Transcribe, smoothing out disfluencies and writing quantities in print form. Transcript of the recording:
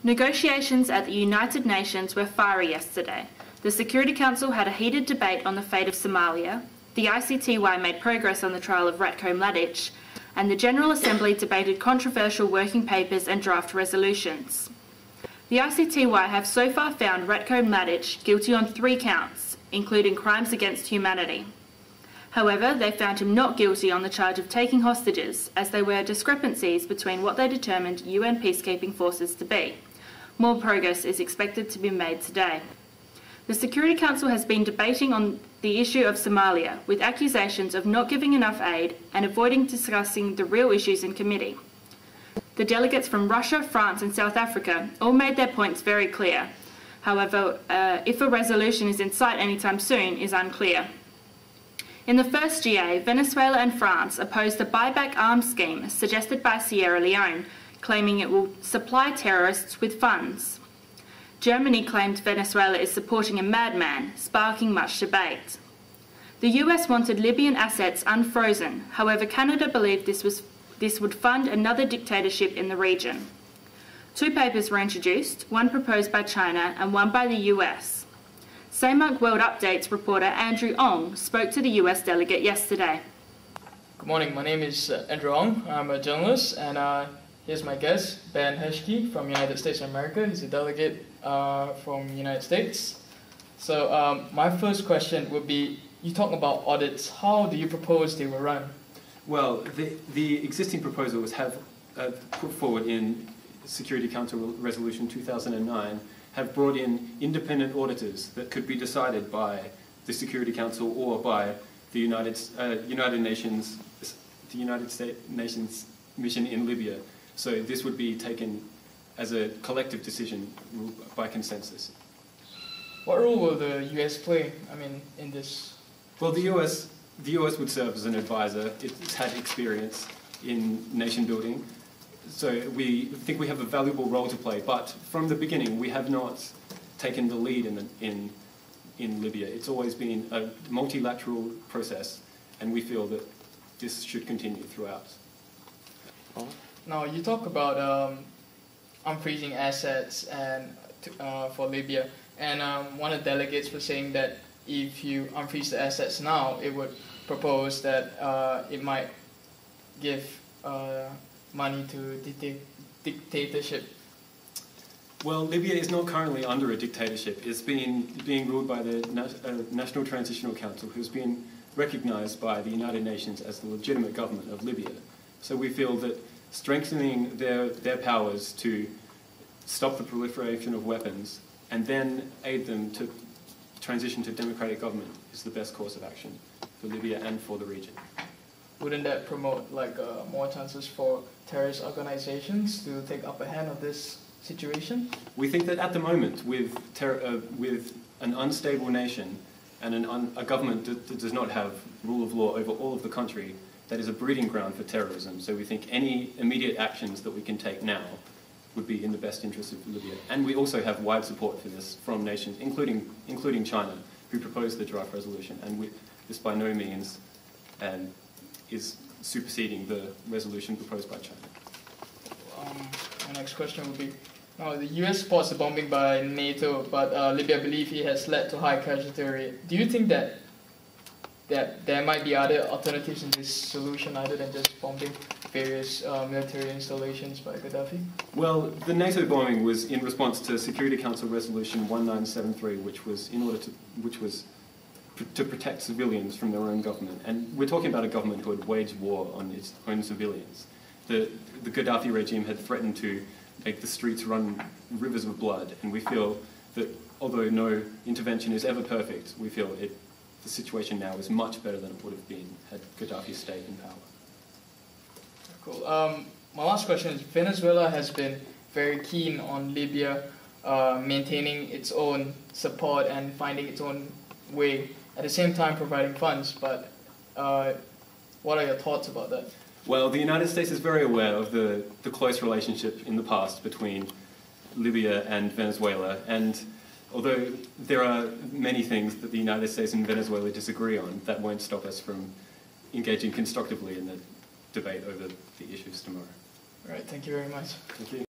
Negotiations at the United Nations were fiery yesterday. The Security Council had a heated debate on the fate of Somalia, the ICTY made progress on the trial of Ratko Mladic, and the General Assembly debated controversial working papers and draft resolutions. The ICTY have so far found Ratko Mladic guilty on 3 counts, including crimes against humanity. However, they found him not guilty on the charge of taking hostages, as there were discrepancies between what they determined UN peacekeeping forces to be. More progress is expected to be made today. The Security Council has been debating on the issue of Somalia, with accusations of not giving enough aid and avoiding discussing the real issues in committee. The delegates from Russia, France and South Africa all made their points very clear. However, if a resolution is in sight anytime soon is unclear. In the first GA, Venezuela and France opposed a buyback arms scheme suggested by Sierra Leone, claiming it will supply terrorists with funds. Germany claimed Venezuela is supporting a madman, sparking much debate. The US wanted Libyan assets unfrozen, however Canada believed this would fund another dictatorship in the region. 2 papers were introduced, one proposed by China and one by the US. SAMUNC World Update's reporter Andrew Ong spoke to the US delegate yesterday. Good morning, my name is Andrew Ong. I'm a journalist, and here's my guest, Ben Heschke from United States of America. He's a delegate from the United States. So my first question would be, you talk about audits. How do you propose they will run? Well, the existing proposals have put forward in Security Council Resolution 2009 have brought in independent auditors that could be decided by the Security Council or by the United Nations mission in Libya. So this would be taken as a collective decision by consensus. What role will the US play, in this? Well, the US would serve as an advisor. It's had experience in nation building. So we think we have a valuable role to play, but from the beginning we have not taken the lead in Libya. It's always been a multilateral process, and we feel that this should continue throughout. Now you talk about unfreezing assets and for Libya, and one of the delegates was saying that if you unfreeze the assets now, it would propose that it might give money to dictatorship. Well, Libya is not currently under a dictatorship. It's being ruled by the National Transitional Council, who's been recognized by the United Nations as the legitimate government of Libya. So we feel that strengthening their powers to stop the proliferation of weapons and then aid them to transition to democratic government is the best course of action for Libya and for the region. Wouldn't that promote more chances for terrorist organizations to take upper hand of this situation? We think that at the moment, with an unstable nation and a government that does not have rule of law over all of the country, that is a breeding ground for terrorism. So we think any immediate actions that we can take now would be in the best interest of Libya. And we also have wide support for this from nations, including China, who proposed the draft resolution. And this by no means is superseding the resolution proposed by China. My next question would be, the US supports the bombing by NATO, but Libya believes it has led to high casualty rate. Do you think that there might be other alternatives in this solution other than just bombing various military installations by Gaddafi? Well, the NATO bombing was in response to Security Council Resolution 1973, which was to protect civilians from their own government. And we're talking about a government who had waged war on its own civilians. The Gaddafi regime had threatened to make the streets run rivers of blood, and we feel that although no intervention is ever perfect, we feel the situation now is much better than it would have been had Gaddafi stayed in power. Cool. My last question is, Venezuela has been very keen on Libya maintaining its own support and finding its own way, at the same time providing funds, but what are your thoughts about that? Well, the United States is very aware of the close relationship in the past between Libya and Venezuela, and although there are many things that the United States and Venezuela disagree on, that won't stop us from engaging constructively in the debate over the issues tomorrow. All right, thank you very much. Thank you.